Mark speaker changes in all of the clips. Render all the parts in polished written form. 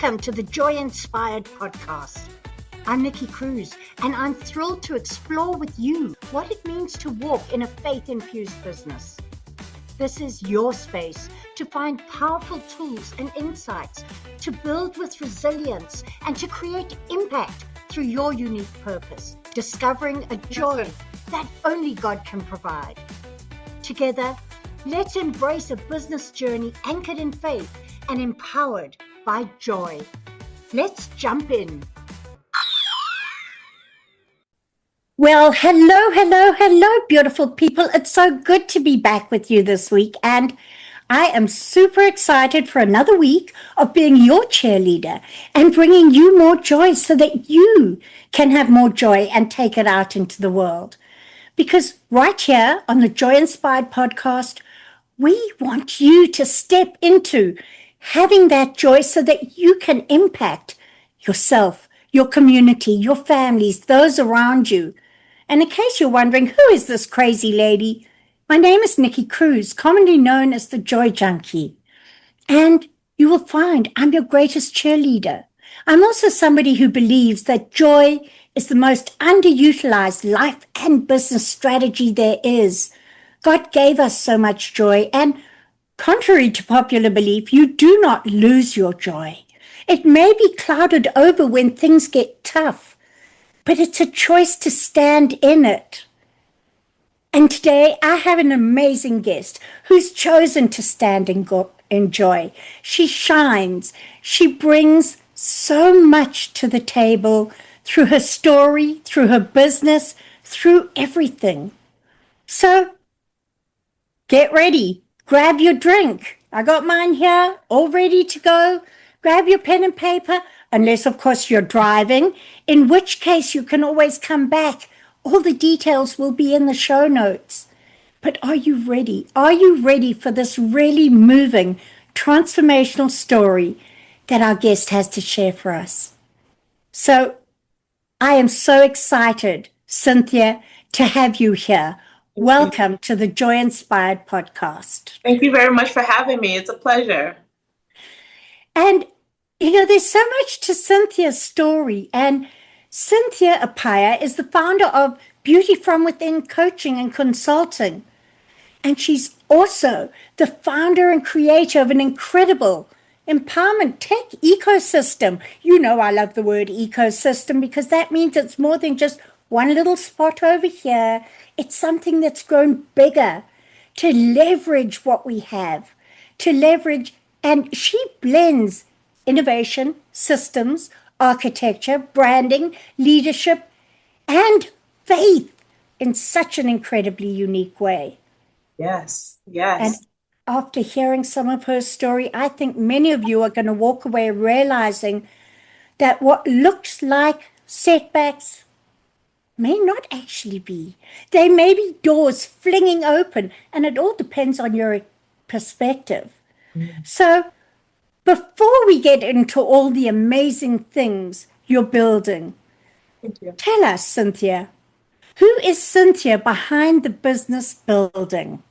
Speaker 1: Welcome to the Joy Inspired podcast. I'm Nikki Cruise, and I'm thrilled to explore with you what it means to walk in a faith-infused business. This is your space to find powerful tools and insights, to build with resilience, and to create impact through your unique purpose, discovering a joy that only God can provide. Together, let's embrace a business journey anchored in faith and empowered by joy. Let's jump in. Well, hello, beautiful people. It's so good to be back with you this week, and I am super excited for another week of being your cheerleader and bringing you more joy so that you can have more joy and take it out into the world. Because right here on the Joy Inspired podcast, we want you to step into having that joy so that you can impact yourself, your community, your families, those around you. And in case you're wondering, who is this crazy lady? My name is Nikki Cruise, commonly known as the Joy Junkie. And you will find I'm your greatest cheerleader. I'm also somebody who believes that joy is the most underutilized life and business strategy there is. God gave us so much joy, and contrary to popular belief, you do not lose your joy. It may be clouded over when things get tough, but it's a choice to stand in it. And today I have an amazing guest who's chosen to stand in joy. She shines. She brings so much to the table through her story, through her business, through everything. So get ready. Grab your drink. I got mine here, all ready to go. Grab your pen and paper, unless, of course, you're driving, in which case you can always come back. All the details will be in the show notes. But are you ready? Are you ready for this really moving, transformational story that our guest has to share for us? So I am so excited, Cynthia, to have you here. Welcome to the Joy Inspired podcast.
Speaker 2: Thank you very much for having me. It's a pleasure.
Speaker 1: And, there's so much to Cynthia's story. And Cynthia Appiah is the founder of Beauty From Within Coaching and Consulting. And she's also the founder and creator of an incredible empowerment tech ecosystem. I love the word ecosystem because that means it's more than just one little spot over here. It's something that's grown bigger to leverage what we have, and she blends innovation, systems, architecture, branding, leadership, and faith in such an incredibly unique way.
Speaker 2: Yes.
Speaker 1: And after hearing some of her story, I think many of you are going to walk away realizing that what looks like setbacks may not actually be. They may be doors flinging open, and it all depends on your perspective. So before we get into all the amazing things you're building, tell us, Cynthia, who is Cynthia behind the business building?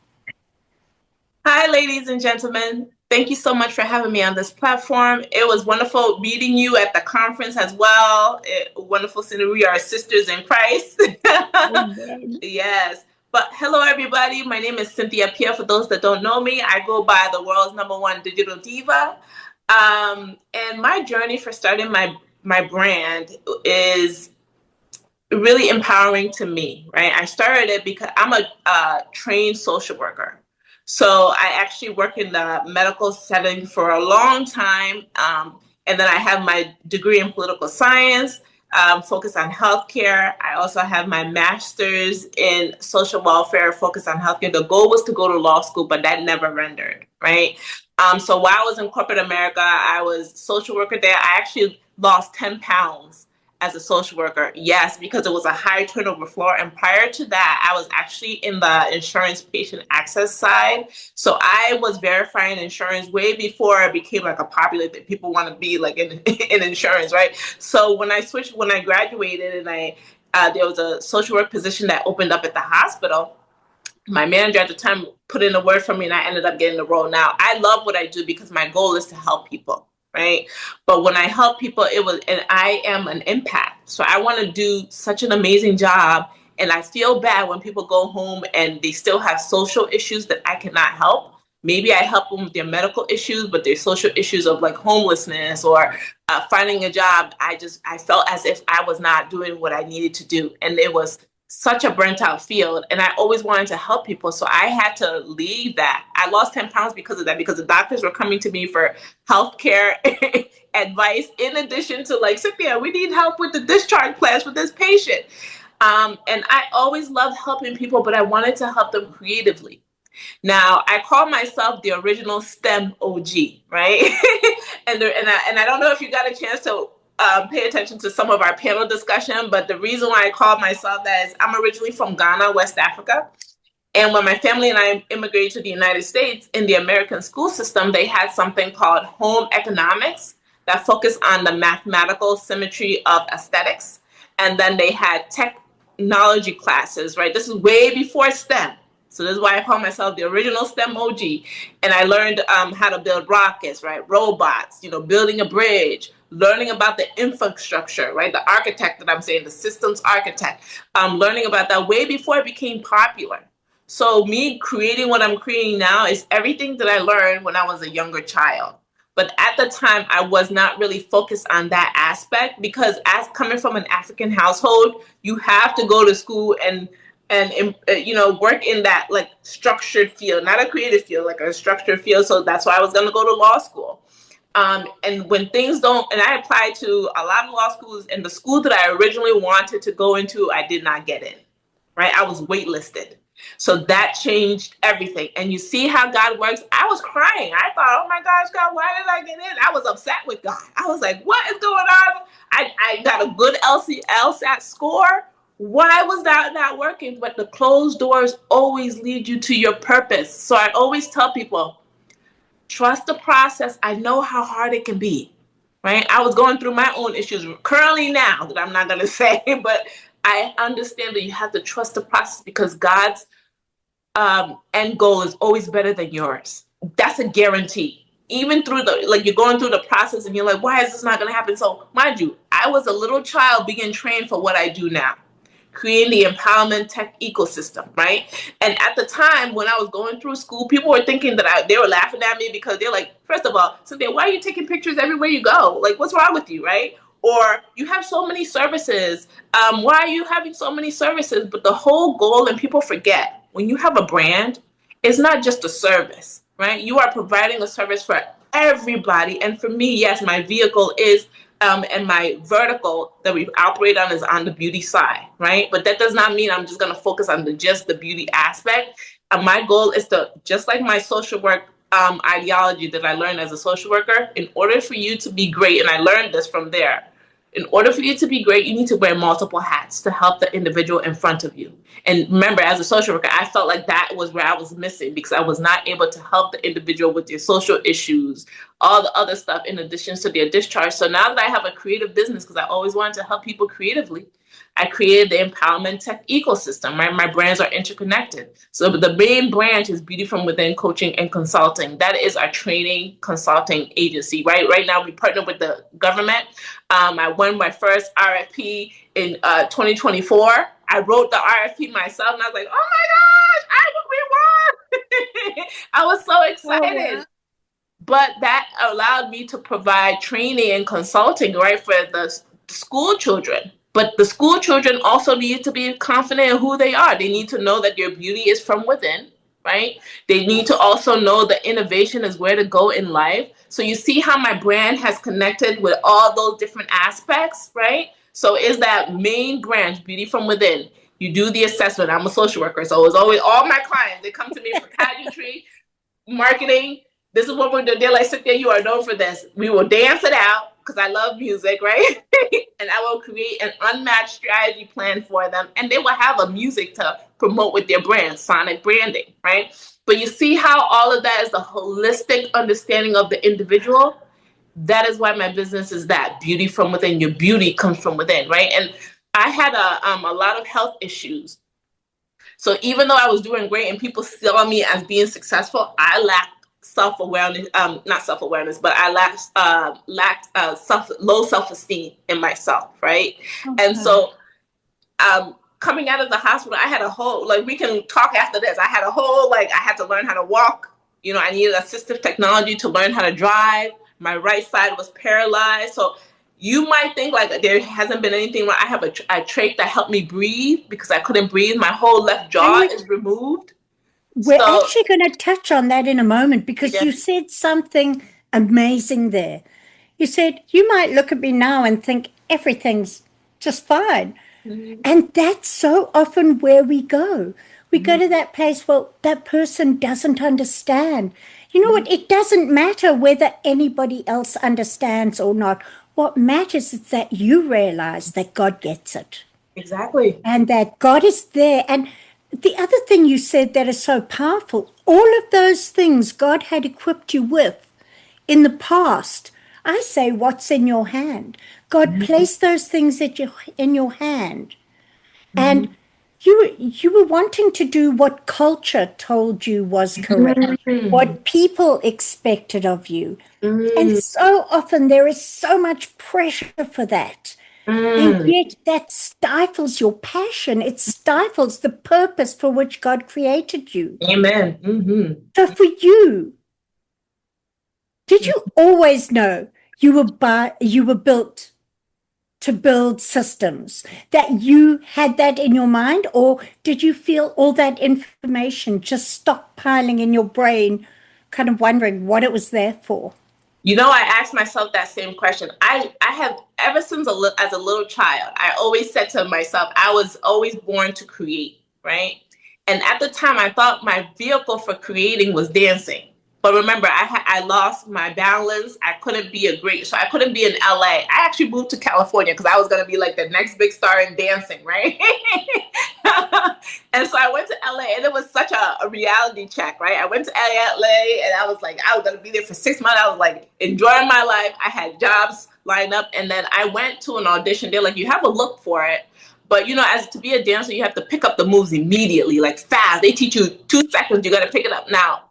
Speaker 2: Hi, ladies and gentlemen. Thank you so much for having me on this platform. It was wonderful meeting you at the conference as well. Wonderful seeing we are sisters in Christ. Yes. But hello, everybody. My name is Cynthia Appiah. For those that don't know me, I go by the world's #1 digital diva. And my journey for starting my brand is really empowering to me, right? I started it because I'm a trained social worker. So I actually work in the medical setting for a long time. And then I have my degree in political science, focus on healthcare. I also have my master's in social welfare, focus on healthcare. The goal was to go to law school, but that never rendered, right? So while I was in corporate America, I was social worker there. I actually lost 10 pounds as a social worker. Yes, because it was a high turnover floor. And prior to that, I was actually in the insurance patient access side. So I was verifying insurance way before it became like a popular thing. People want to be like in insurance, right? So when I graduated and there was a social work position that opened up at the hospital, my manager at the time put in a word for me and I ended up getting the role. Now, I love what I do because my goal is to help people, right? But when I help people, and I am an impact. So I want to do such an amazing job. And I feel bad when people go home and they still have social issues that I cannot help. Maybe I help them with their medical issues, but their social issues of like homelessness or finding a job, I felt as if I was not doing what I needed to do. And it was such a burnt out field. And I always wanted to help people. So I had to leave that. I lost 10 pounds because of that, because the doctors were coming to me for healthcare advice, in addition to like, Cynthia, we need help with the discharge plans for this patient. And I always loved helping people, but I wanted to help them creatively. Now, I call myself the original STEM OG, right? and I don't know if you got a chance to pay attention to some of our panel discussion, but the reason why I call myself that is I'm originally from Ghana, West Africa. And when my family and I immigrated to the United States, in the American school system, they had something called home economics that focused on the mathematical symmetry of aesthetics. And then they had technology classes, right? This is way before STEM. So this is why I call myself the original STEM OG. And I learned how to build rockets, right? Robots, building a bridge, learning about the infrastructure, right? The architect that I'm saying, the systems architect, learning about that way before it became popular. So me creating what I'm creating now is everything that I learned when I was a younger child. But at the time, I was not really focused on that aspect, because as coming from an African household, you have to go to school and work in that like structured field, not a creative field, like a structured field. So that's why I was going to go to law school. And when things don't, and I applied to a lot of law schools, and the school that I originally wanted to go into, I did not get in, right? I was waitlisted. So that changed everything. And you see how God works. I was crying. I thought, oh my gosh, God, why did I get in? I was upset with God. I was like, what is going on? I got a good LSAT score. Why was that not working? But the closed doors always lead you to your purpose. So I always tell people, trust the process. I know how hard it can be, right? I was going through my own issues currently now that I'm not going to say, but I understand that you have to trust the process, because God's end goal is always better than yours. That's a guarantee. Even through you're going through the process and you're like, why is this not going to happen? So mind you, I was a little child being trained for what I do now, creating the empowerment tech ecosystem, right? And at the time when I was going through school, people were thinking that they were laughing at me, because they're like, first of all, Cynthia, why are you taking pictures everywhere you go? Like, what's wrong with you, right? Or you have so many services. Why are you having so many services? But the whole goal, and people forget, when you have a brand, it's not just a service, right? You are providing a service for everybody. And for me, yes, my vehicle is and my vertical that we operate on is on the beauty side, right? But that does not mean I'm just going to focus on just the beauty aspect. My goal is to, just like my social work ideology that I learned as a social worker, in order for you to be great, and I learned this from there, in order for you to be great, you need to wear multiple hats to help the individual in front of you. And remember, as a social worker, I felt like that was where I was missing, because I was not able to help the individual with their social issues, all the other stuff in addition to their discharge. So now that I have a creative business, because I always wanted to help people creatively, I created the empowerment tech ecosystem, right? My brands are interconnected. So the main branch is Beauty from Within Coaching and Consulting. That is our training consulting agency, right? Right now we partner with the government. I won my first RFP in 2024. I wrote the RFP myself, and I was like, oh my gosh, we won. I was so excited. Oh, wow. But that allowed me to provide training and consulting, right, for the school children. But the school children also need to be confident in who they are. They need to know that your beauty is from within, right? They need to also know that innovation is where to go in life. So you see how my brand has connected with all those different aspects, right? So is that main branch, Beauty from Within. You do the assessment. I'm a social worker, so it's always all my clients. They come to me for pageantry, marketing. This is what we're doing. They're like, Cynthia, you are known for this. We will dance it out, because I love music, right? And I will create an unmatched strategy plan for them. And they will have a music to promote with their brand, sonic branding, right? But you see how all of that is the holistic understanding of the individual? That is why my business is that. Beauty from within. Your beauty comes from within, right? And I had a lot of health issues. So even though I was doing great and people saw me as being successful, I lacked self-awareness, not self-awareness, but I lacked low self-esteem in myself, right?
Speaker 1: Okay.
Speaker 2: And so coming out of the hospital, I had a whole, like, we can talk after this. I had a whole, like, I had to learn how to walk. I needed assistive technology to learn how to drive. My right side was paralyzed. So you might think like there hasn't been anything where I have a trait that helped me breathe because I couldn't breathe. My whole left jaw is removed.
Speaker 1: We're
Speaker 2: So,
Speaker 1: actually going to touch on that in a moment because you said something amazing there. You said, you might look at me now and think everything's just fine.
Speaker 2: Mm-hmm.
Speaker 1: And that's so often where we go. We go to that place, well, that person doesn't understand. You know what? It doesn't matter whether anybody else understands or not. What matters is that you realize that God gets it.
Speaker 2: Exactly.
Speaker 1: And that God is there. And the other thing you said that is so powerful, all of those things God had equipped you with in the past. I say, what's in your hand? God placed those things in your hand. And you were wanting to do what culture told you was correct, what people expected of you. And so often there is so much pressure for that. And yet that stifles your passion. It stifles the purpose for which God created you.
Speaker 2: Amen. Mm-hmm.
Speaker 1: So for you, did you always know you were built to build systems, that you had that in your mind, or did you feel all that information just stockpiling in your brain, kind of wondering what it was there for?
Speaker 2: I asked myself that same question. I have, ever since as a little child, I always said to myself, I was always born to create, right? And at the time, I thought my vehicle for creating was dancing. But remember, I lost my balance. I couldn't be so I couldn't be in LA. I actually moved to California because I was going to be like the next big star in dancing, right? And so I went to LA, and it was such a reality check, right? I went to LA, and I was like, I was going to be there for 6 months. I was like enjoying my life. I had jobs lined up. And then I went to an audition. They're like, you have a look for it. But, as to be a dancer, you have to pick up the moves immediately, like fast. They teach you 2 seconds. You got to pick it up now.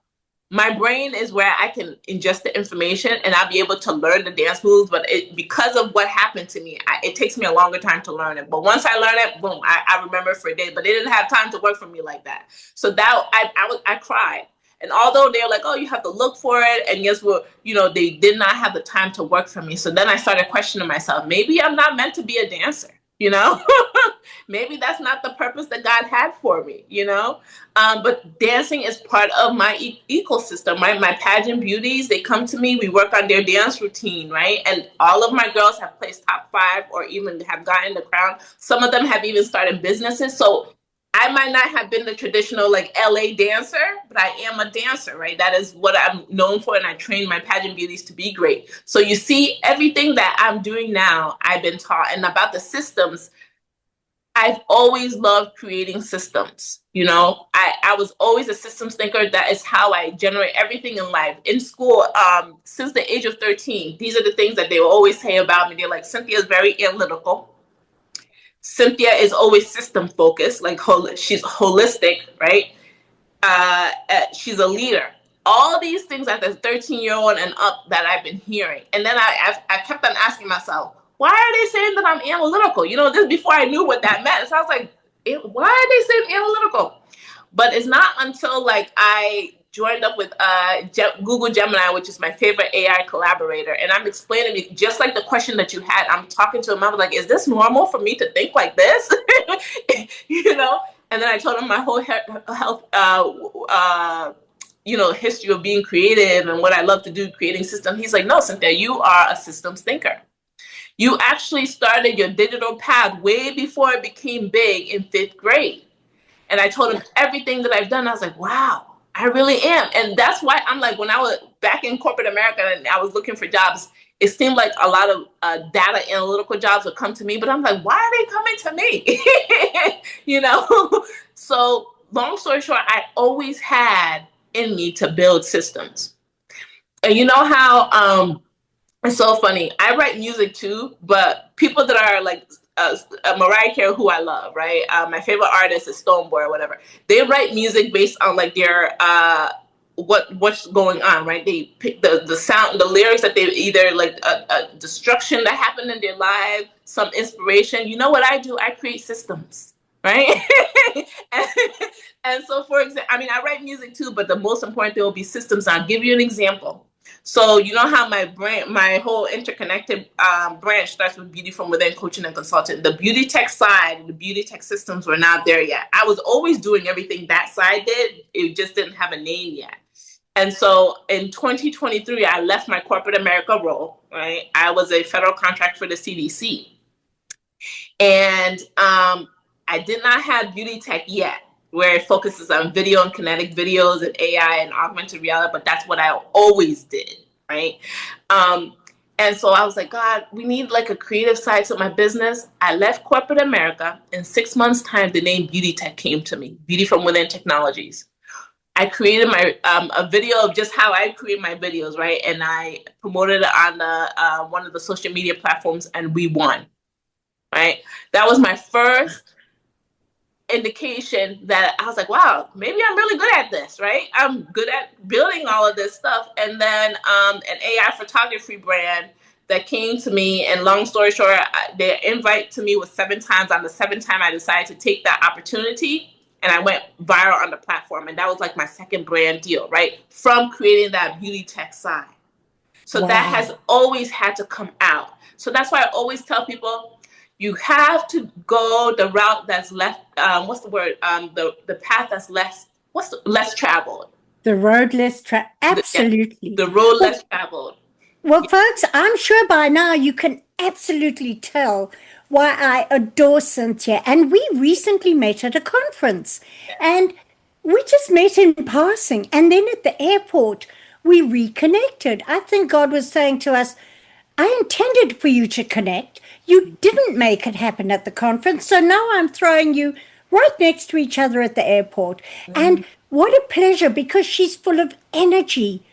Speaker 2: My brain is where I can ingest the information and I'll be able to learn the dance moves. But because of what happened to me, it takes me a longer time to learn it. But once I learn it, boom, I remember it for a day. But they didn't have time to work for me like that. So that I cried. And although they're like, oh, you have to look for it. And yes, they did not have the time to work for me. So then I started questioning myself. Maybe I'm not meant to be a dancer. Maybe that's not the purpose that God had for me, but dancing is part of my ecosystem, right? My pageant beauties, they come to me, we work on their dance routine, right? And all of my girls have placed top 5 or even have gotten the crown. Some of them have even started businesses. So I might not have been the traditional like LA dancer, but I am a dancer, right? That is what I'm known for. And I train my pageant beauties to be great. So you see, everything that I'm doing now, I've been taught. And about the systems, I've always loved creating systems. I was always a systems thinker. That is how I generate everything in life. In school, since the age of 13, these are the things that they will always say about me. They're like, Cynthia is very analytical. Cynthia is always system focused, like she's holistic, right? She's a leader. All these things at the 13-year-old and up that I've been hearing. And then I kept on asking myself, why are they saying that I'm analytical? This before I knew what that meant. So I was like, why are they saying analytical? But it's not until like I joined up with Google Gemini, which is my favorite AI collaborator. And I'm explaining just like the question that you had. I'm talking to him. I was like, is this normal for me to think like this? And then I told him my whole health, history of being creative and what I love to do, creating systems. He's like, no, Cynthia, you are a systems thinker. You actually started your digital path way before it became big in 5th grade. And I told him everything that I've done. I was like, wow, I really am. And that's why I'm like, when I was back in corporate America and I was looking for jobs, it seemed like a lot of data analytical jobs would come to me. But I'm like, why are they coming to me? So long story short, I always had in me to build systems. And you know how it's so funny. I write music too, but people that are like Mariah Carey, who I love, right? My favorite artist is Stonebwoy or whatever. They write music based on like their what's going on, right? They pick the sound, the lyrics that they either like a destruction that happened in their life, some inspiration. You know what I do? I create systems, right? and, and so, for example, I mean, I write music too, but the most important thing will be systems. I'll give you an example. So you know how my whole interconnected branch starts with beauty from within, coaching and consulting. The beauty tech side, the beauty tech systems were not there yet. I was always doing everything that side did. It just didn't have a name yet. And so in 2023, I left my corporate America role, right? I was a federal contract for the CDC. And I did not have beauty tech yet, where it focuses on video and kinetic videos and AI and augmented reality, but that's what I always did, right? And so I was like, God, we need like a creative side to my business. I left corporate America. In 6 months' time, the name Beauty Tech came to me, Beauty from Within Technologies. I created my a video of just how I create my videos, right? And I promoted it on the one of the social media platforms, and we won, right? That was my first indication that I was like, wow, maybe I'm really good at this, right? I'm good at building all of this stuff. And then an AI photography brand that came to me, and long story short, their invite to me was 7 times. On the 7th time, I decided to take that opportunity, and I went viral on the platform. And that was like my second brand deal, right? From creating that beauty tech side. So
Speaker 1: Wow.
Speaker 2: that has always had to come out. So that's why I always tell people, you have to go the route that's less, what's the word? The path that's less, less traveled.
Speaker 1: The road less absolutely.
Speaker 2: The road less traveled.
Speaker 1: Well, folks, I'm sure by now you can absolutely tell why I adore Cynthia. And we recently met at a conference, and we just met in passing. And then at the airport, we reconnected. I think God was saying to us, I intended for you to connect. You didn't make it happen at the conference. So now I'm throwing you right next to each other at the airport. And what a pleasure, because she's full of energy.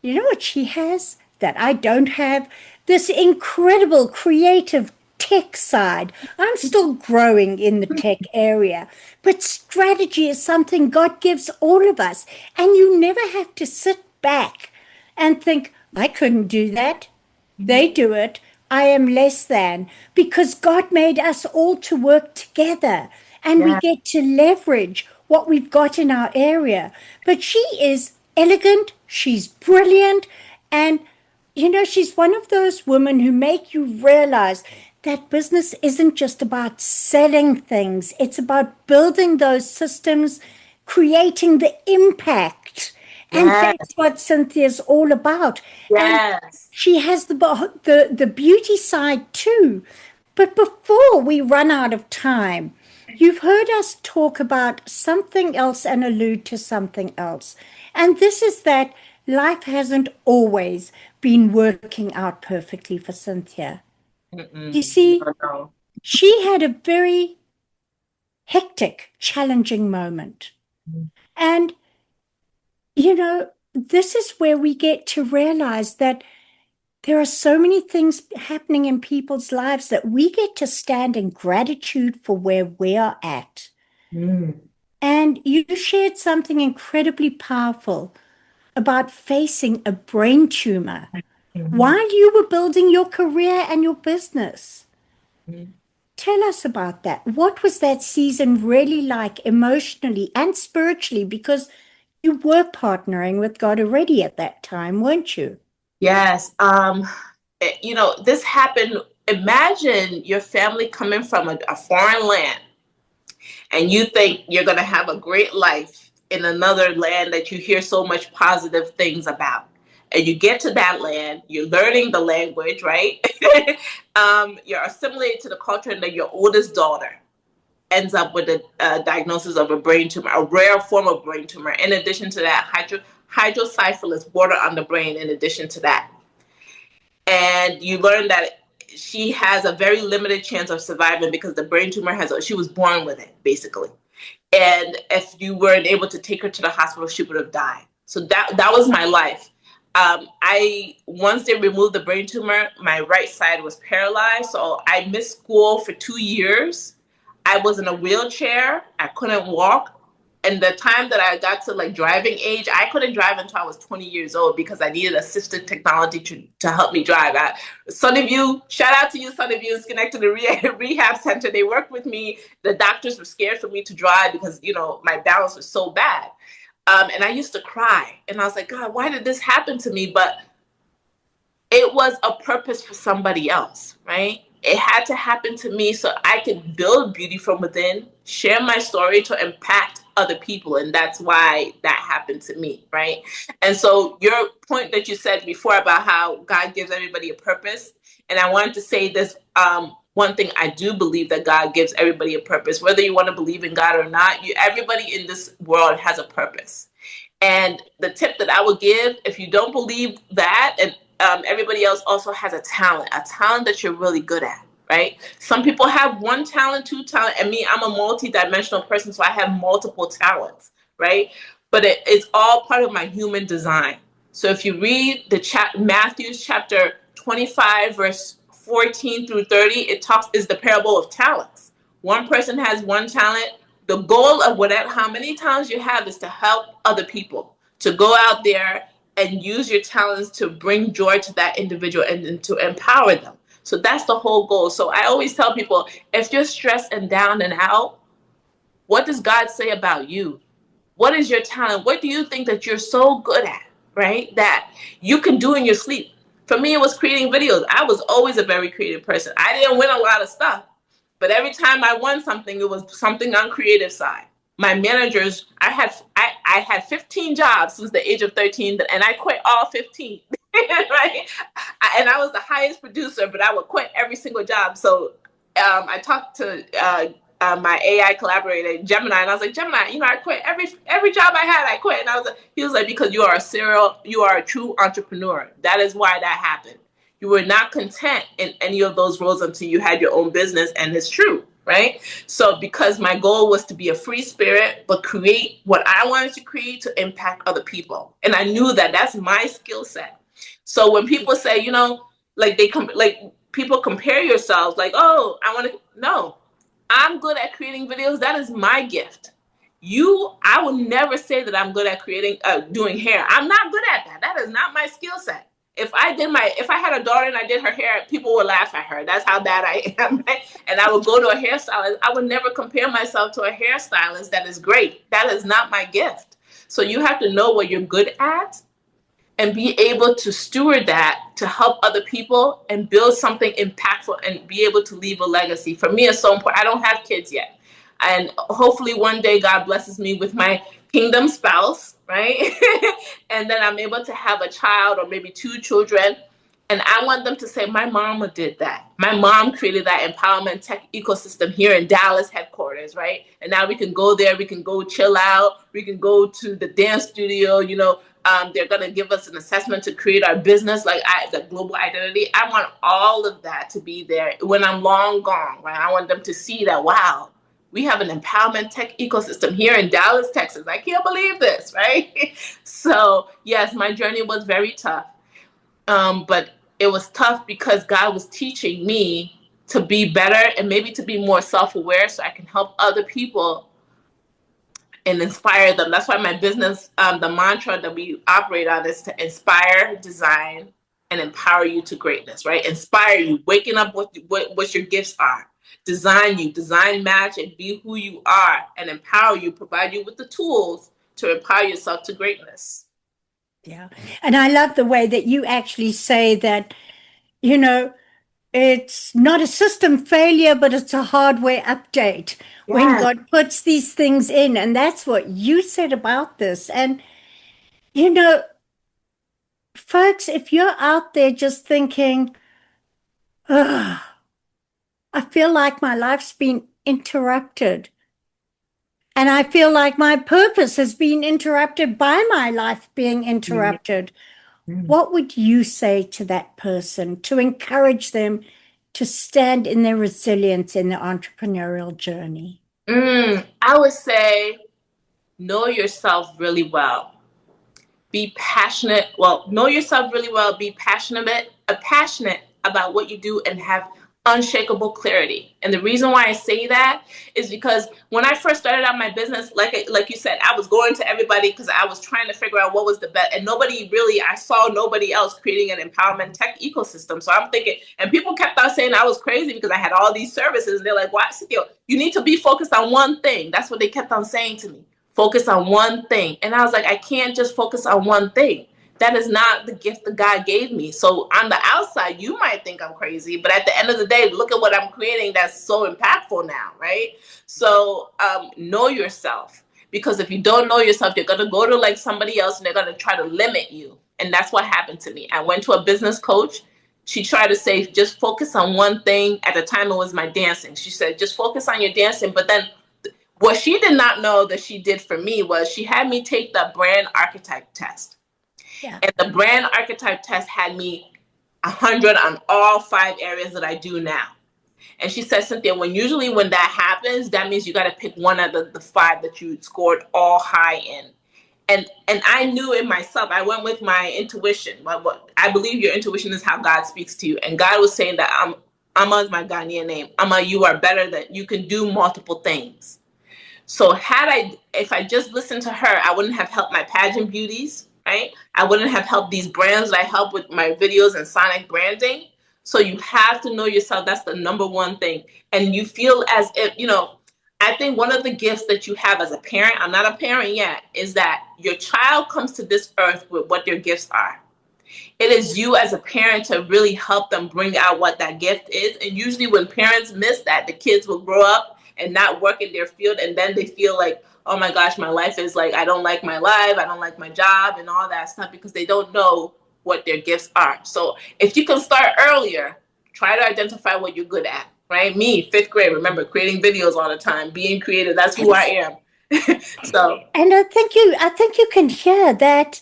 Speaker 1: You know what she has that I don't have? This incredible creative tech side. I'm still growing in the tech area, but strategy is something God gives all of us. And you never have to sit back and think, I couldn't do that. They do it. I am less than, because God made us all to work together, and we get to leverage what we've got in our area. But she is elegant, she's brilliant, and you know, she's one of those women who make you realize that business isn't just about selling things, it's about building those systems, creating the impact. And that's what Cynthia's all about.
Speaker 2: Yes.
Speaker 1: And she has the beauty side too. But before we run out of time, you've heard us talk about something else and allude to something else. And this is that life hasn't always been working out perfectly for Cynthia. You see, she had a very hectic, challenging moment. And you know, this is where we get to realize that there are so many things happening in people's lives that we get to stand in gratitude for where we are at. And you shared something incredibly powerful about facing a brain tumor while you were building your career and your business. Tell us about that. What was that season really like emotionally and spiritually? Because you were partnering with God already at that time, weren't you?
Speaker 2: Yes. You know, this happened. Imagine your family coming from a foreign land, and you think you're going to have a great life in another land that you hear so much positive things about. And you get to that land, you're learning the language, right? You're assimilated to the culture, and then your oldest daughter ends up with a diagnosis of a brain tumor, a rare form of brain tumor. In addition to that, hydrocephalus, water on the brain, in addition to that. And you learn that she has a very limited chance of surviving because the brain tumor she was born with it, basically. And if you weren't able to take her to the hospital, she would have died. So that was my life. Once they removed the brain tumor, my right side was paralyzed. So I missed school for 2 years. I was in a wheelchair. I couldn't walk. and the time that I got to like driving age, I couldn't drive until I was 20 years old because I needed assistive technology to help me drive. Sunnyview, shout out to you, Sunnyview, is connected to the rehab center. They worked with me. The doctors were scared for me to drive because, you know, my balance was so bad. And I used to cry. And I was like, God, why did this happen to me? But it was a purpose for somebody else, right? It had to happen to me so I could build beauty from within, share my story to impact other people. And that's why that happened to me, right? And so your point that you said before about how God gives everybody a purpose, and I wanted to say this, one thing I do believe, that God gives everybody a purpose, whether you want to believe in God or not. Everybody in this world has a purpose. And the tip that I would give, if you don't believe that, and everybody else also has a talent that you're really good at, right? Some people have one talent, two talent, and me, I'm a multi-dimensional person, so I have multiple talents, right? But it's all part of my human design. So if you read Matthew chapter 25, verse 14 through 30, is the parable of talents. One person has one talent. The goal of how many talents you have is to help other people, to go out there and use your talents to bring joy to that individual and to empower them. So that's the whole goal. So I always tell people, if you're stressed and down and out, what does God say about you? What is your talent? What do you think that you're so good at, right? That you can do in your sleep. For me, it was creating videos. I was always a very creative person. I didn't win a lot of stuff, but every time I won something, it was something on creative side. My managers, I had 15 jobs since the age of 13, and I quit all 15, right? And I was the highest producer, but I would quit every single job. So I talked to my AI collaborator, Gemini, and I was like, Gemini, you know, I quit every job I had, I quit. And he was like, because you are a true entrepreneur. That is why that happened. You were not content in any of those roles until you had your own business, and it's true. Right? So because my goal was to be a free spirit, but create what I wanted to create to impact other people. And I knew that that's my skill set. So when people say, you know, like people compare yourselves, like, oh, no, I'm good at creating videos. That is my gift. I would never say that I'm good at doing hair. I'm not good at that. That is not my skill set. If I had a daughter and I did her hair, people would laugh at her. That's how bad I am. Right? And I would go to a hairstylist. I would never compare myself to a hairstylist that is great. That is not my gift. So you have to know what you're good at and be able to steward that to help other people and build something impactful and be able to leave a legacy. For me, it's so important. I don't have kids yet. And hopefully one day God blesses me with my kingdom spouse, right? And then I'm able to have a child or maybe two children. And I want them to say, my mama did that. My mom created that empowerment tech ecosystem here in Dallas headquarters, right? And now we can go there, we can go chill out, we can go to the dance studio, you know, they're going to give us an assessment to create our business, the global identity. I want all of that to be there when I'm long gone, right? I want them to see that, wow, we have an empowerment tech ecosystem here in Dallas, Texas. I can't believe this, right? So yes, my journey was very tough. But it was tough because God was teaching me to be better and maybe to be more self-aware so I can help other people and inspire them. That's why my business, the mantra that we operate on is to inspire, design, and empower you to greatness, right? Inspire you, waking up what your gifts are. Design, match, and be who you are, and empower you, provide you with the tools to empower yourself to greatness.
Speaker 1: Yeah. And I love the way that you actually say that, you know, it's not a system failure, but it's a hardware update when God puts these things in. And that's what you said about this. And, you know, folks, if you're out there just thinking, oh, I feel like my life's been interrupted, and I feel like my purpose has been interrupted by my life being interrupted. What would you say to that person to encourage them to stand in their resilience in their entrepreneurial journey?
Speaker 2: I would say, know yourself really well. Be passionate. Well, know yourself really well. Be passionate about what you do and have unshakable clarity. And the reason why I say that is because when I first started out my business, like you said, I was going to everybody because I was trying to figure out what was the best. And I saw nobody else creating an empowerment tech ecosystem. So I'm thinking, and people kept on saying I was crazy because I had all these services. And they're like, why, Cynthia, you need to be focused on one thing. That's what they kept on saying to me. Focus on one thing. And I was like, I can't just focus on one thing. That is not the gift that God gave me. So on the outside, you might think I'm crazy, but at the end of the day, look at what I'm creating that's so impactful now, right? So know yourself, because if you don't know yourself, you're going to go to like somebody else and they're going to try to limit you. And that's what happened to me. I went to a business coach. She tried to say, just focus on one thing. At the time, it was my dancing. She said, just focus on your dancing. But then what she did not know that she did for me was she had me take the brand archetype test. Yeah. And the brand archetype test had me 100 on all 5 areas that I do now. And she said, Cynthia, when that happens, that means you got to pick one of the 5 that you scored all high in. And I knew it myself. I went with my intuition. I believe your intuition is how God speaks to you. And God was saying that Amma is my Ghanaian name. Amma, you are better, that you can do multiple things. So if I just listened to her, I wouldn't have helped my pageant beauties, right? I wouldn't have helped these brands that I help with my videos and sonic branding. So you have to know yourself. That's the number one thing. And you feel as if, I think one of the gifts that you have as a parent, I'm not a parent yet, is that your child comes to this earth with what their gifts are. It is you as a parent to really help them bring out what that gift is. And usually when parents miss that, the kids will grow up and not work in their field. And then they feel like, oh my gosh, my life is like, I don't like my life. I don't like my job and all that stuff, because they don't know what their gifts are. So if you can start earlier, try to identify what you're good at, right? Me, 5th grade, remember creating videos all the time, being creative. That's who I am. So.
Speaker 1: And I think you can hear that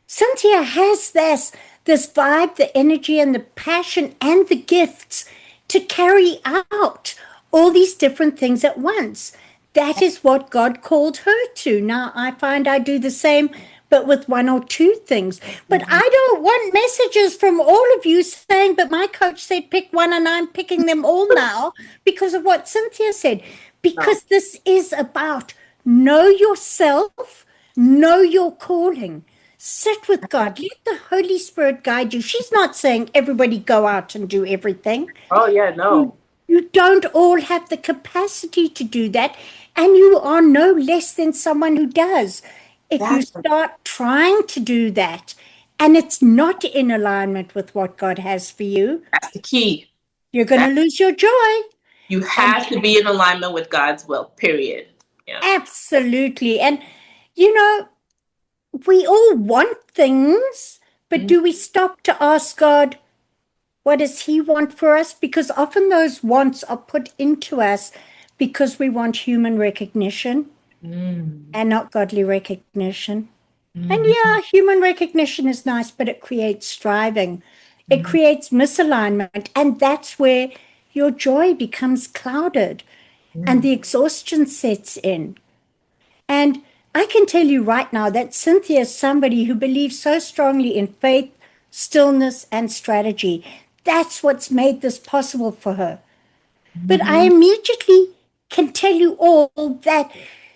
Speaker 1: Cynthia has this vibe, the energy and the passion and the gifts to carry out all these different things at once. That is what God called her to. Now, I find I do the same, but with 1 or 2 things. But I don't want messages from all of you saying, but my coach said pick one and I'm picking them all now because of what Cynthia said. Because this is about know yourself, know your calling. Sit with God. Let the Holy Spirit guide you. She's not saying everybody go out and do everything.
Speaker 2: Oh, yeah, no.
Speaker 1: You don't all have the capacity to do that, and you are no less than someone who does. If you start trying to do that, and it's not in alignment with what God has for you,
Speaker 2: that's the key.
Speaker 1: You're going to lose your joy.
Speaker 2: You have to be in alignment with God's will, period. Yeah.
Speaker 1: Absolutely. And, we all want things, but do we stop to ask God, what does He want for us? Because often those wants are put into us because we want human recognition and not godly recognition. And yeah, human recognition is nice, but it creates striving. It creates misalignment. And that's where your joy becomes clouded and the exhaustion sets in. And I can tell you right now that Cynthia is somebody who believes so strongly in faith, stillness, and strategy. That's what's made this possible for her. But I immediately can tell you all that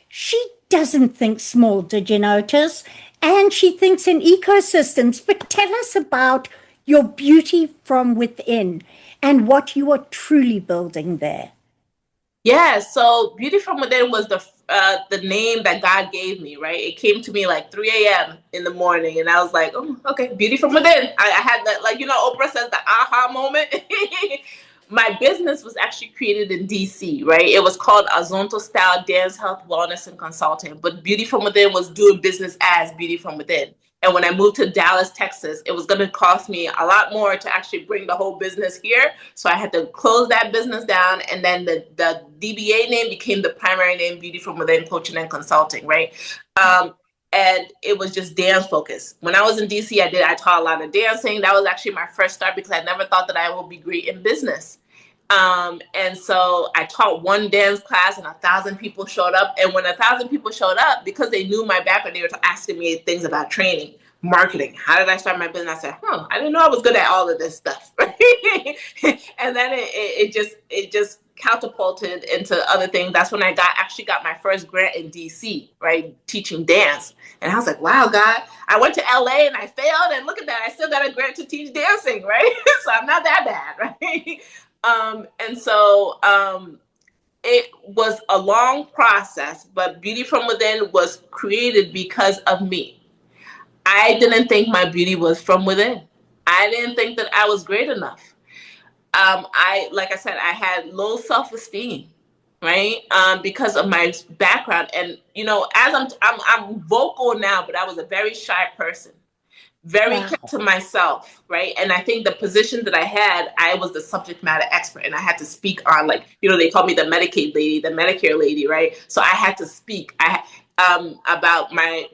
Speaker 1: she doesn't think small, did you notice? And she thinks in ecosystems. But tell us about your beauty from within and what you are truly building there.
Speaker 2: Yeah, so Beauty from Within was the name that God gave me, right? It came to me like 3 a.m. in the morning, and I was like, oh, okay, Beauty from Within. I had that, like, Oprah says, the aha moment. My business was actually created in DC, right? It was called Azonto Style Dance, Health, Wellness, and Consulting. But Beauty from Within was doing business as Beauty from Within. And when I moved to Dallas, Texas, it was going to cost me a lot more to actually bring the whole business here. So I had to close that business down. And then the DBA name became the primary name, Beauty from Within Coaching and Consulting, right? And it was just dance focused. When I was in DC, I taught a lot of dancing. That was actually my first start because I never thought that I would be great in business. And so I taught one dance class and 1,000 people showed up. And when 1,000 people showed up, because they knew my background, they were asking me things about training, marketing. How did I start my business? I said, I didn't know I was good at all of this stuff. And then it just catapulted into other things. That's when I actually got my first grant in DC, right, teaching dance. And I was like, wow, God, I went to LA and I failed, and look at that, I still got a grant to teach dancing, right? So I'm not that bad, right? It was a long process, but Beauty from Within was created because of me. I didn't think my beauty was from within. I didn't think that I was great enough. Like I said, I had low self-esteem, right? Because of my background. And, as I'm vocal now, but I was a very shy person, very
Speaker 1: Wow.
Speaker 2: kept to myself, right? And I think the position that I had, I was the subject matter expert, and I had to speak on, like, they call me the Medicaid lady, the Medicare lady, right? So I had to speak about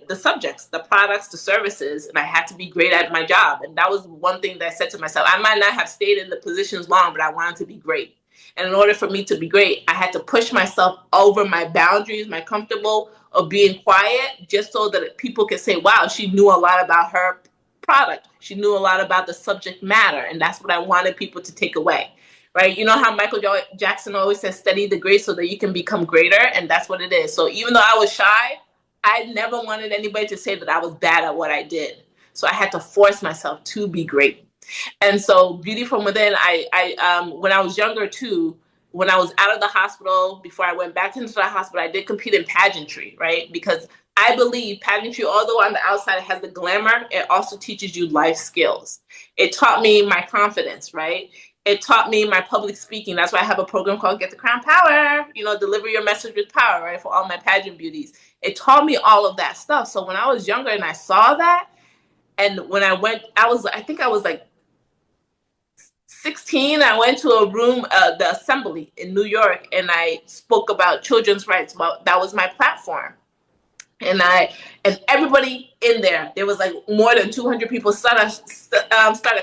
Speaker 2: the subjects, the products, the services, and I had to be great at my job. And that was one thing that I said to myself. I might not have stayed in the positions long, but I wanted to be great. And in order for me to be great, I had to push myself over my boundaries, my comfortable of being quiet, just so that people could say, wow, she knew a lot about her product. She knew a lot about the subject matter. And that's what I wanted people to take away. Right? You know how Michael Jackson always says, study the great so that you can become greater. And that's what it is. So even though I was shy, I never wanted anybody to say that I was bad at what I did. So I had to force myself to be great. And so Beauty from Within, when I was younger too, when I was out of the hospital, before I went back into the hospital, I did compete in pageantry, right? Because I believe pageantry, although on the outside it has the glamour, it also teaches you life skills. It taught me my confidence, right? It taught me my public speaking. That's why I have a program called Get the Crown Power, deliver your message with power, right? For all my pageant beauties. It taught me all of that stuff. So when I was younger and I saw that, and when I think I was like 16, I went to a room, the assembly in New York, and I spoke about children's rights. Well, that was my platform. And everybody in there was like more than 200 people started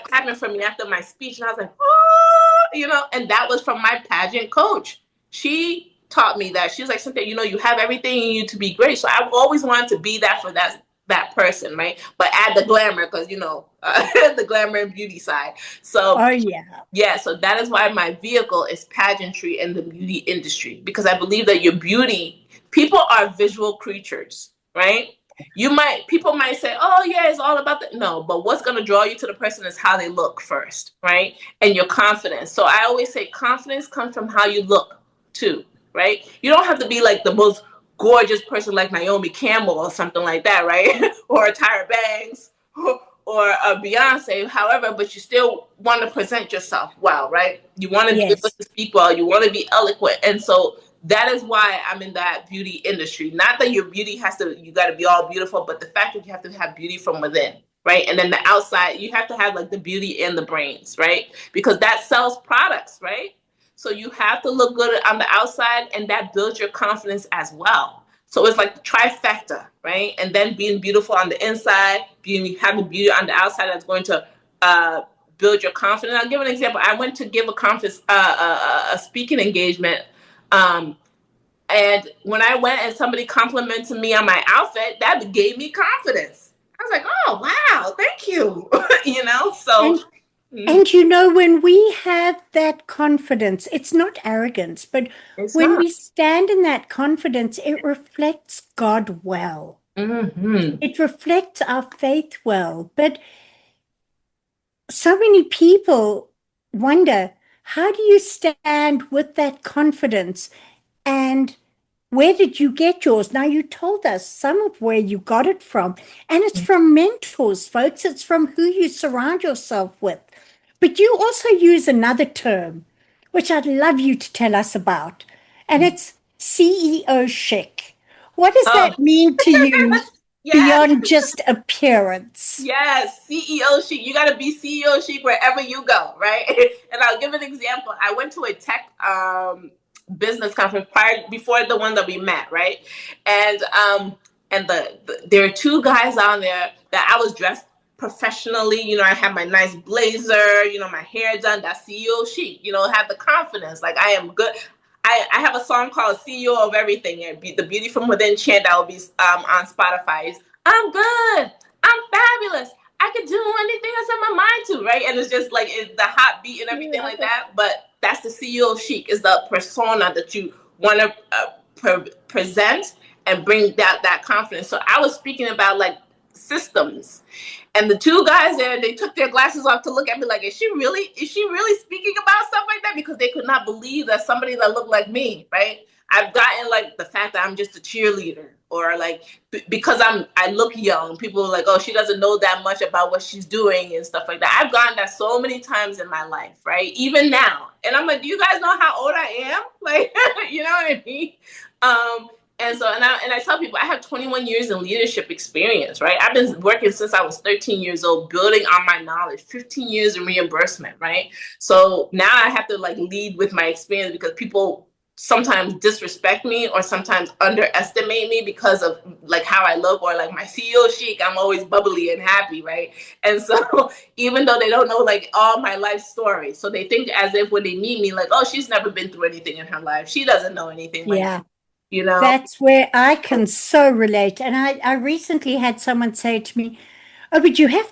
Speaker 2: clapping for me after my speech. And I was like, oh, and that was from my pageant coach. She taught me that. She was like, Cynthia, you have everything in you to be great. So I've always wanted to be that for that person, right? But add the glamour, because the glamour and beauty side. So so that is why my vehicle is pageantry and the beauty industry, because I believe that your beauty, people are visual creatures, right? People might say, oh yeah, it's all about no, but what's going to draw you to the person is how they look first, right? And your confidence. So I always say confidence comes from how you look too, right? You don't have to be like the most gorgeous person like Naomi Campbell or something like that, right? Or Tyra Banks or a Beyonce, however, but you still want to present yourself well, right? You want to be able to speak well, you want to be eloquent. And so that is why I'm in that beauty industry. Not that your beauty you got to be all beautiful, but the fact that you have to have beauty from within, right? And then the outside, you have to have like the beauty and the brains, right? Because that sells products, right? So you have to look good on the outside, and that builds your confidence as well. So it's like the trifecta, right? And then being beautiful on the inside, having beauty on the outside that's going to build your confidence. I'll give an example. I went to give a conference, a speaking engagement, and when I went and somebody complimented me on my outfit, that gave me confidence. I was like, oh, wow, thank you. So.
Speaker 1: And when we have that confidence, it's not arrogance, but when we stand in that confidence, it reflects God well.
Speaker 2: Mm-hmm.
Speaker 1: It reflects our faith well. But so many people wonder, how do you stand with that confidence? And where did you get yours? Now, you told us some of where you got it from, and it's from mentors, folks. It's from who you surround yourself with. But you also use another term, which I'd love you to tell us about, and it's CEO chic. What does that mean to you beyond just appearance?
Speaker 2: Yes, CEO chic. You got to be CEO chic wherever you go, right? And I'll give an example. I went to a tech business conference before the one that we met, right? And there are two guys on there that I was dressed professionally. I had my nice blazer, my hair done. That's CEO chic. Have the confidence, like I am good. I have a song called CEO of Everything, and the Beauty from Within chant that will be on Spotify is, I'm good, I'm fabulous, I to do anything I set my mind to, right? And it's just like it's the hot beat and everything like that. But that's the CEO of Chic, is the persona that you want to present and bring that confidence. So I was speaking about like systems, and the two guys there, they took their glasses off to look at me like, is she really speaking about stuff like that? Because they could not believe that somebody that looked like me, right? I've gotten like the fact that I'm just a cheerleader, or like because I look young, people are like, oh, she doesn't know that much about what she's doing and stuff like that. I've gotten that so many times in my life, right? Even now. And I'm like, do you guys know how old I am? Like, you know what I mean? And so, and I tell people, I have 21 years in leadership experience, right? I've been working since I was 13 years old, building on my knowledge, 15 years in reimbursement, right? So now I have to like lead with my experience, because people sometimes disrespect me or sometimes underestimate me because of like how I look, or like my CEO Chic, I'm always bubbly and happy, right? And so even though they don't know like all my life story, so they think as if when they meet me, like, oh, she's never been through anything in her life, she doesn't know anything, like, you know.
Speaker 1: That's where I can so relate. And I recently had someone say to me, oh, but you have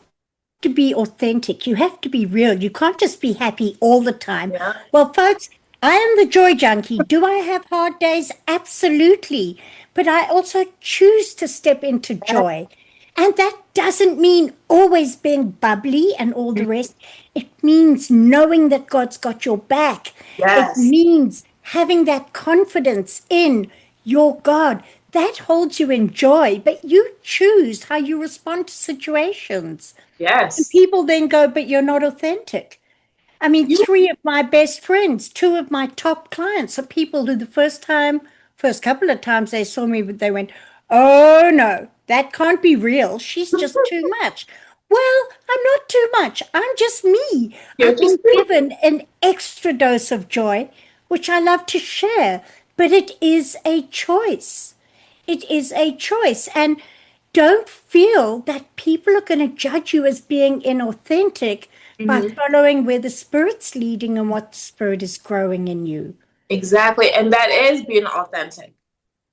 Speaker 1: to be authentic. You have to be real. You can't just be happy all the time.
Speaker 2: Yeah.
Speaker 1: Well, folks, I am the joy junkie. Do I have hard days? Absolutely. But I also choose to step into joy. And that doesn't mean always being bubbly and all the rest. It means knowing that God's got your back. It
Speaker 2: Yes.
Speaker 1: means having that confidence in your God. That holds you in joy, but you choose how you respond to situations. And
Speaker 2: Yes.
Speaker 1: people then go, but you're not authentic. I mean,
Speaker 2: You,
Speaker 1: three of my best friends, two of my top clients are people who the first couple of times they saw me, they went, oh no, that can't be real. She's just too much. Well, I'm not too much. I'm just me.
Speaker 2: you're
Speaker 1: I've
Speaker 2: just
Speaker 1: been given an extra dose of joy, which I love to share, but it is a choice. It is a choice. And don't feel that people are going to judge you as being inauthentic by
Speaker 2: Mhm.
Speaker 1: following where the Spirit's leading and what the Spirit is growing in you.
Speaker 2: Exactly. And that is being authentic.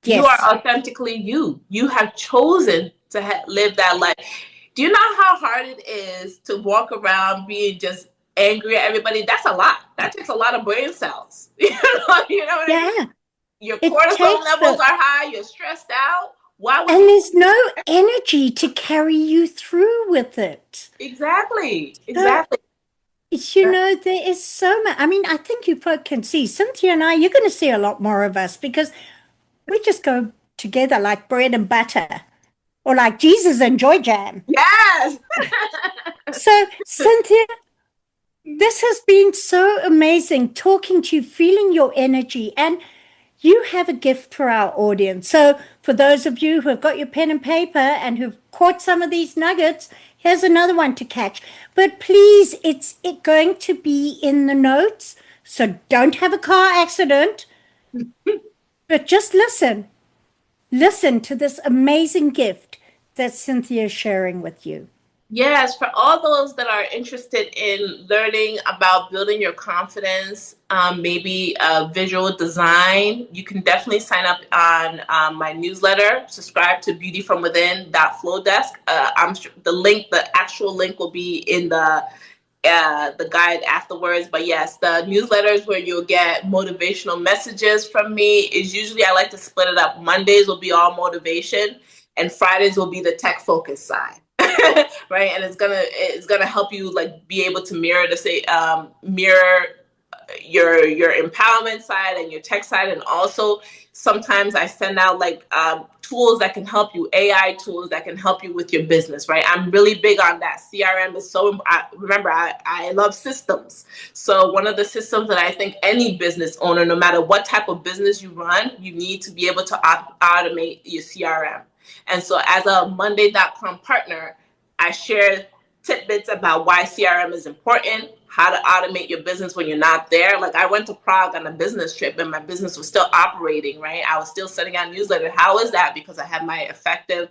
Speaker 2: You are
Speaker 1: Yes.
Speaker 2: authentically you. You have chosen to live that life. Do you know how hard it is to walk around being just angry at everybody? That's a lot. That takes a lot of brain cells. You know what I mean?
Speaker 1: Yeah.
Speaker 2: Your
Speaker 1: It
Speaker 2: cortisol
Speaker 1: takes
Speaker 2: levels
Speaker 1: the,
Speaker 2: are high. You're stressed out. Why would
Speaker 1: and
Speaker 2: you?
Speaker 1: there's no energy to carry you through with it.
Speaker 2: Exactly.
Speaker 1: So,
Speaker 2: Exactly.
Speaker 1: there is so much. I mean, I think you folk can see Cynthia and I, you're going to see a lot more of us because we just go together like bread and butter or like Jesus and Joy Jam.
Speaker 2: Yes.
Speaker 1: So, Cynthia, this has been so amazing talking to you, feeling your energy, and you have a gift for our audience. So, for those of you who have got your pen and paper and who've caught some of these nuggets, here's another one to catch. But please, it's going to be in the notes. So, don't have a car accident, but just listen. Listen to this amazing gift that Cynthia is sharing with you.
Speaker 2: Yes, for all those that are interested in learning about building your confidence, maybe visual design, you can definitely sign up on my newsletter. Subscribe to beautyfromwithin.flowdesk. The link, the actual link, will be in the guide afterwards. But yes, the newsletters where you'll get motivational messages from me is usually, I like to split it up. Mondays will be all motivation, and Fridays will be the tech focus side. Right, and it's gonna help you like be able to mirror your empowerment side and your tech side. And also sometimes I send out like tools that can help you, AI tools that can help you with your business, right? I'm really big on that. CRM is so, remember, I love systems. So one of the systems that I think any business owner, no matter what type of business you run, you need to be able to automate your CRM. And so as a Monday.com partner, I share tidbits about why CRM is important, how to automate your business when you're not there. Like I went to Prague on a business trip and my business was still operating, right? I was still sending out newsletters. How is that? Because I had my effective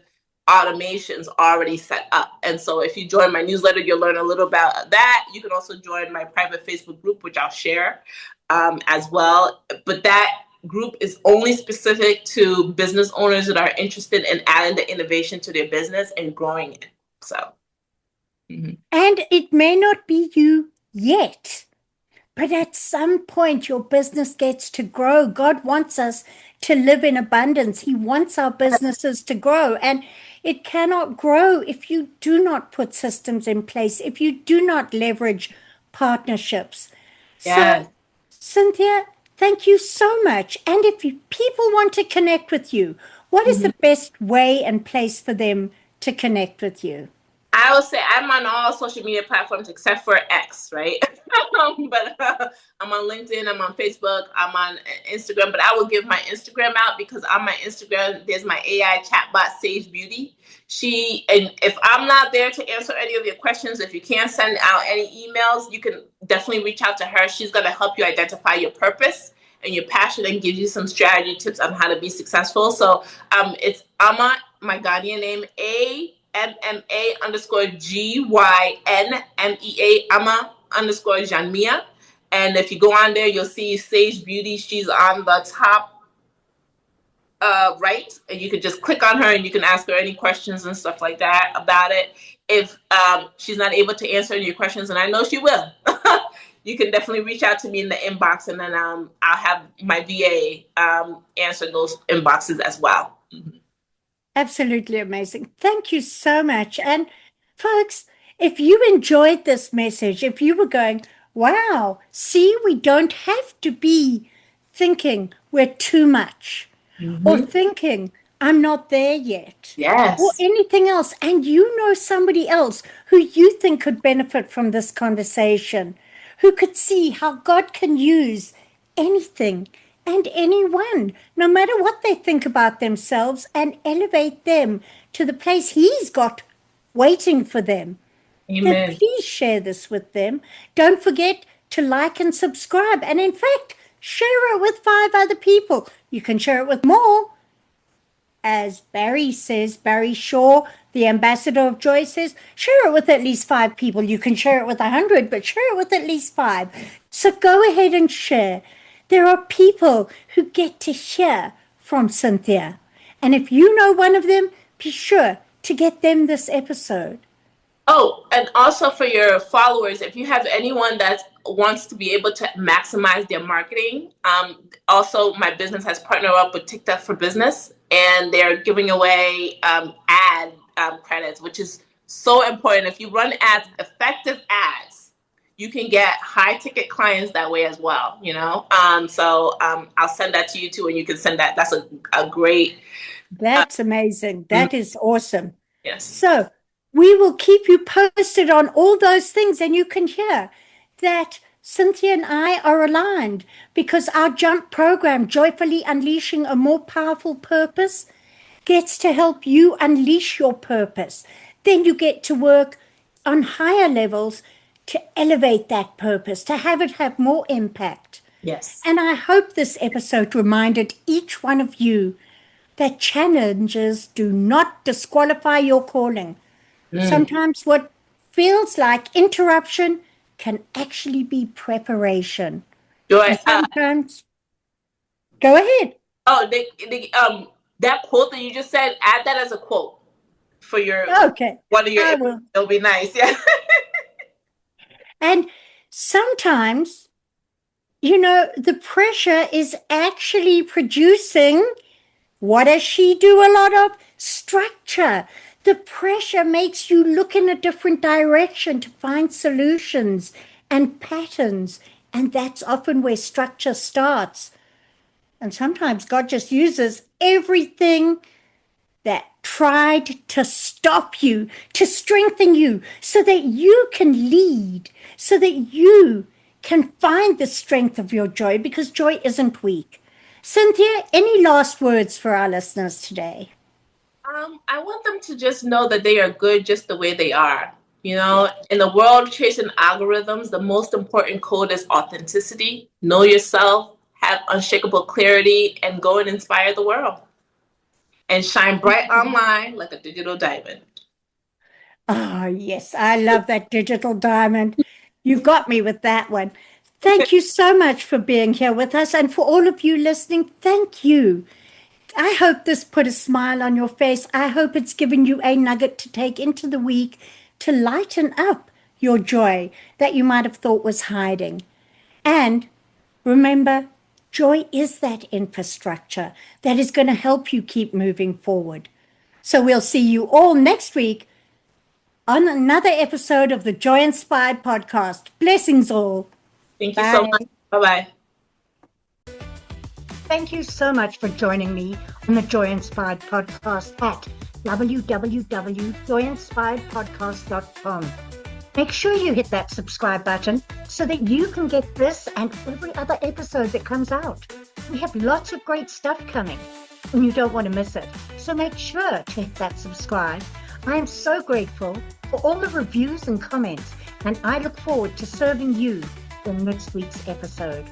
Speaker 2: automations already set up. And so if you join my newsletter, you'll learn a little about that. You can also join my private Facebook group, which I'll share as well. But that group is only specific to business owners that are interested in adding the innovation to their business and growing it. So Mhm.
Speaker 1: And it may not be you yet, but at some point your business gets to grow. God wants us to live in abundance. He wants our businesses to grow. And it cannot grow if you do not put systems in place, if you do not leverage partnerships. So,
Speaker 2: Yes.
Speaker 1: Cynthia, thank you so much. And if people want to connect with you, what is
Speaker 2: Mhm.
Speaker 1: the best way and place for them to connect with you?
Speaker 2: I will say I'm on all social media platforms except for X, right? But I'm on LinkedIn, I'm on Facebook, I'm on Instagram. But I will give my Instagram out because on my Instagram there's my AI chatbot Sage Beauty. And if I'm not there to answer any of your questions, if you can't send out any emails, you can definitely reach out to her. She's going to help you identify your purpose and your passion and give you some strategy tips on how to be successful. So it's Amma, my Ghanaian name, AMMA_GYNMEA, Amma underscore Janmia. And if you go on there, you'll see Sage Beauty. She's on the top right, and you could just click on her and you can ask her any questions and stuff like that about it. If she's not able to answer any of your questions, and I know she will, you can definitely reach out to me in the inbox, and then I'll have my VA answer those inboxes as well. Mhm.
Speaker 1: Absolutely amazing. Thank you so much. And folks, if you enjoyed this message, if you were going, wow, see, we don't have to be thinking we're too much or
Speaker 2: Mhm.
Speaker 1: thinking I'm not there yet or
Speaker 2: Yes.
Speaker 1: anything else. And you know somebody else who you think could benefit from this conversation, who could see how God can use anything and anyone, no matter what they think about themselves, and elevate them to the place He's got waiting for them, then
Speaker 2: Amen.
Speaker 1: please share this with them. Don't forget to like and subscribe. And in fact, share it with 5 other people. You can share it with more. As Barry says, Barry Shaw, the ambassador of joy, says, share it with at least 5 people. You can share it with 100, but share it with at least 5. So go ahead and share. There are people who get to hear from Cynthia. And if you know one of them, be sure to get them this episode.
Speaker 2: Oh, and also for your followers, if you have anyone that wants to be able to maximize their marketing, also my business has partnered up with TikTok for Business, and they're giving away ad credits, which is so important. If you run ads, effective ads, you can get high ticket clients that way as well. I'll send that to you too, and you can send that. That's a great
Speaker 1: That's amazing. That is awesome.
Speaker 2: yes.
Speaker 1: So we will keep you posted on all those things, and you can hear that Cynthia and I are aligned because our jump program, Joyfully Unleashing a More Powerful Purpose, gets to help you unleash your purpose. Then you get to work on higher levels to elevate that purpose, to have it have more impact.
Speaker 2: Yes.
Speaker 1: And I hope this episode reminded each one of you that challenges do not disqualify your calling.
Speaker 2: Mm.
Speaker 1: Sometimes what feels like interruption can actually be preparation.
Speaker 2: Joy.
Speaker 1: And sometimes, go ahead.
Speaker 2: Oh, that quote that you just said, add that as a quote for your
Speaker 1: Okay,
Speaker 2: one of your.
Speaker 1: I will.
Speaker 2: It'll be nice. Yeah.
Speaker 1: And sometimes, the pressure is actually producing, what does she do a lot of? Structure. The pressure makes you look in a different direction to find solutions and patterns. And that's often where structure starts. And sometimes God just uses everything that tried to stop you, to strengthen you, so that you can lead, so that you can find the strength of your joy, because joy isn't weak. Cynthia, any last words for our listeners today?
Speaker 2: I want them to just know that they are good just the way they are.
Speaker 1: Yeah.
Speaker 2: In the world chasing algorithms, the most important code is authenticity. Know yourself, have unshakable clarity, and go and inspire the world. And shine bright online like a digital diamond.
Speaker 1: Oh, yes, I love that digital diamond. You got me with that one. Thank you so much for being here with us. And for all of you listening, thank you. I hope this put a smile on your face. I hope it's given you a nugget to take into the week to lighten up your joy that you might have thought was hiding. And remember, joy is that infrastructure that is going to help you keep moving forward. So we'll see you all next week on another episode of the Joy Inspired podcast. Blessings all.
Speaker 2: Thank you so much. Bye-bye.
Speaker 1: Thank you so much for joining me on the Joy Inspired podcast at www.joyinspiredpodcast.com. Make sure you hit that subscribe button so that you can get this and every other episode that comes out. We have lots of great stuff coming and you don't want to miss it. So make sure to hit that subscribe. I am so grateful for all the reviews and comments, and I look forward to serving you in next week's episode.